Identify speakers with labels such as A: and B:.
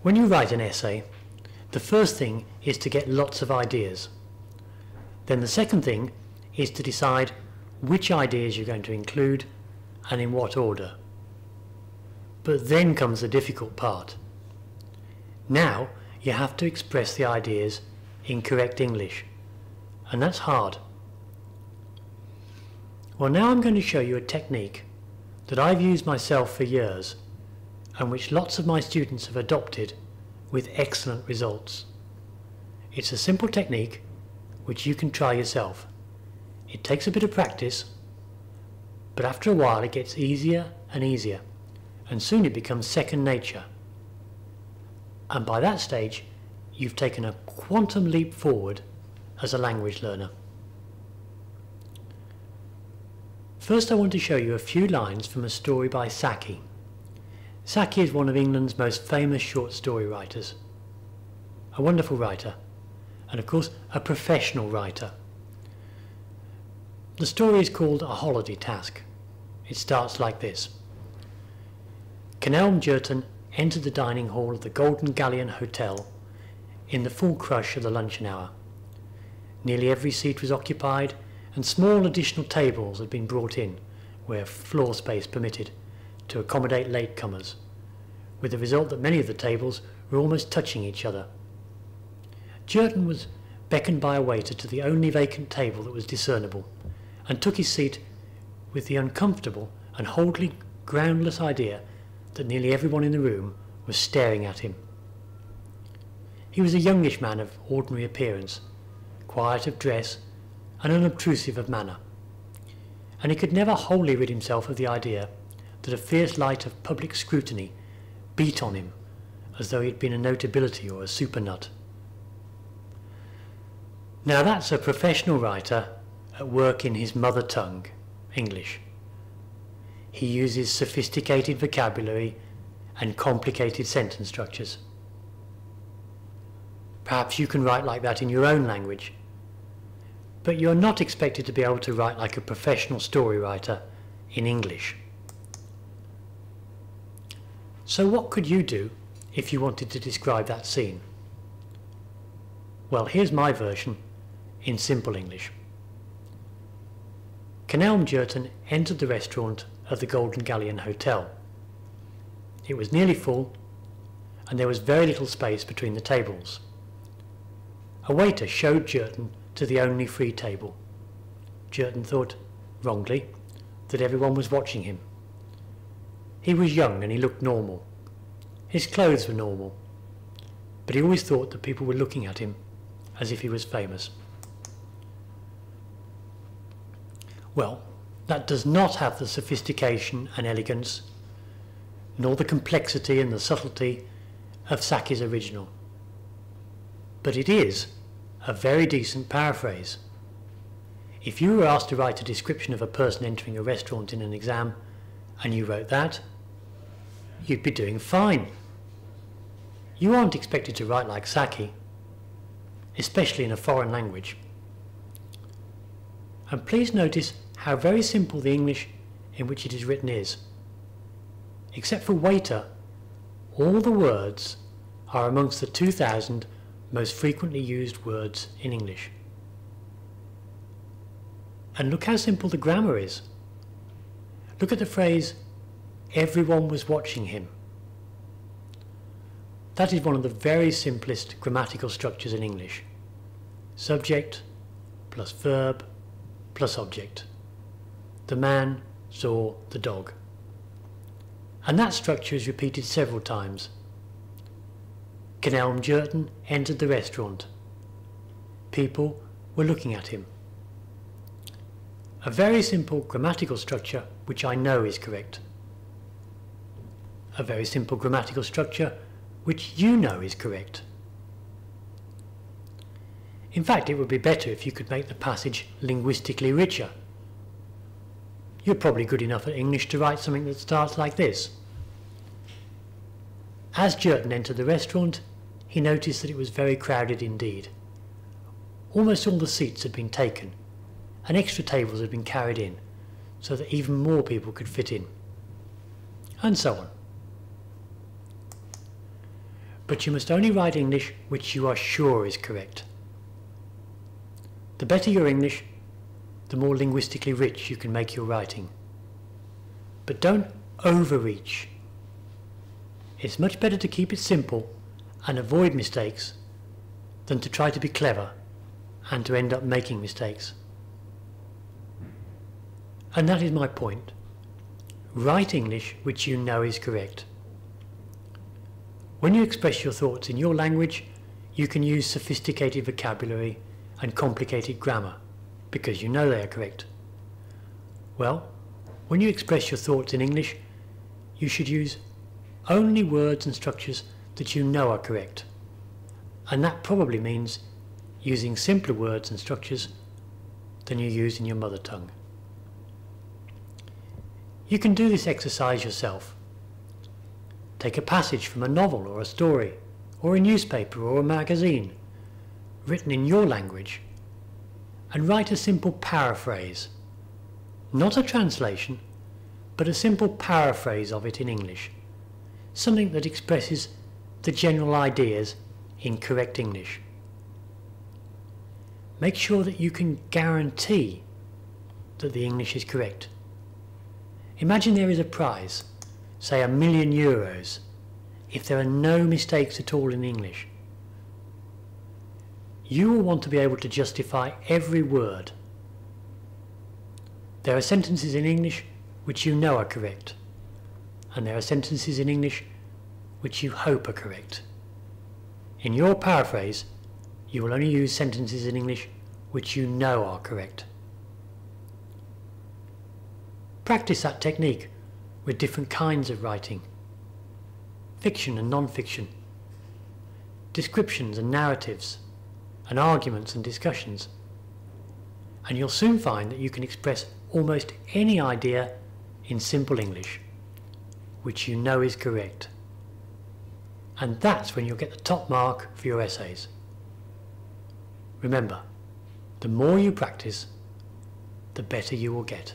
A: When you write an essay, the first thing is to get lots of ideas. Then the second thing is to decide which ideas you're going to include and in what order. But then comes the difficult part. Now you have to express the ideas in correct English, and that's hard. Well, now I'm going to show you a technique that I've used myself for years and which lots of my students have adopted with excellent results. It's a simple technique which you can try yourself. It takes a bit of practice, but after a while it gets easier and easier, and soon it becomes second nature. And by that stage, you've taken a quantum leap forward as a language learner. First, I want to show you a few lines from a story by Serie. Serie is one of England's most famous short story writers. A wonderful writer, and of course a professional writer. The story is called A Holiday Task. It starts like this. Kenelm Jerton entered the dining hall of the Golden Galleon Hotel in the full crush of the luncheon hour. Nearly every seat was occupied, and small additional tables had been brought in, where floor space permitted, to accommodate latecomers, with the result that many of the tables were almost touching each other. Jerton was beckoned by a waiter to the only vacant table that was discernible, and took his seat with the uncomfortable and wholly groundless idea that nearly everyone in the room was staring at him. He was a youngish man of ordinary appearance, quiet of dress and unobtrusive of manner, and he could never wholly rid himself of the idea that a fierce light of public scrutiny beat on him as though he had been a notability or a super nut. Now that's a professional writer at work in his mother tongue, English. He uses sophisticated vocabulary and complicated sentence structures. Perhaps you can write like that in your own language, but you're not expected to be able to write like a professional story writer in English. So what could you do if you wanted to describe that scene? Well, here's my version in simple English. Kenelm Jerton entered the restaurant of the Golden Galleon Hotel. It was nearly full, and there was very little space between the tables. A waiter showed Jerton to the only free table. Jerton thought, wrongly, that everyone was watching him. He was young and he looked normal. His clothes were normal, but he always thought that people were looking at him as if he was famous. Well, that does not have the sophistication and elegance, nor the complexity and the subtlety of Serie's original. But it is a very decent paraphrase. If you were asked to write a description of a person entering a restaurant in an exam, and you wrote that, you'd be doing fine. You aren't expected to write like Serie, especially in a foreign language. And please notice how very simple the English in which it is written is. Except for waiter, all the words are amongst the 2,000 most frequently used words in English. And look how simple the grammar is. Look at the phrase, everyone was watching him. That is one of the very simplest grammatical structures in English. Subject plus verb plus object. The man saw the dog. And that structure is repeated several times. Kenelm Jerton entered the restaurant. People were looking at him. A very simple grammatical structure which I know is correct. A very simple grammatical structure which you know is correct. In fact, it would be better if you could make the passage linguistically richer. You're probably good enough at English to write something that starts like this. As Jerton entered the restaurant, he noticed that it was very crowded indeed. Almost all the seats had been taken, and extra tables had been carried in, so that even more people could fit in, and so on. But you must only write English which you are sure is correct. The better your English, the more linguistically rich you can make your writing. But don't overreach. It's much better to keep it simple and avoid mistakes than to try to be clever and to end up making mistakes. And that is my point. Write English which you know is correct. When you express your thoughts in your language, you can use sophisticated vocabulary and complicated grammar because you know they are correct. Well, when you express your thoughts in English, you should use only words and structures that you know are correct. And that probably means using simpler words and structures than you use in your mother tongue. You can do this exercise yourself. Take a passage from a novel or a story, or a newspaper or a magazine, written in your language, and write a simple paraphrase. Not a translation, but a simple paraphrase of it in English. Something that expresses the general ideas in correct English. Make sure that you can guarantee that the English is correct. Imagine there is a prize, say €1,000,000, if there are no mistakes at all in English. You will want to be able to justify every word. There are sentences in English which you know are correct, and there are sentences in English which you hope are correct. In your paraphrase, you will only use sentences in English which you know are correct. Practice that technique with different kinds of writing, fiction and non-fiction, descriptions and narratives, and arguments and discussions, and you'll soon find that you can express almost any idea in simple English, which you know is correct. And that's when you'll get the top mark for your essays. Remember, the more you practice, the better you will get.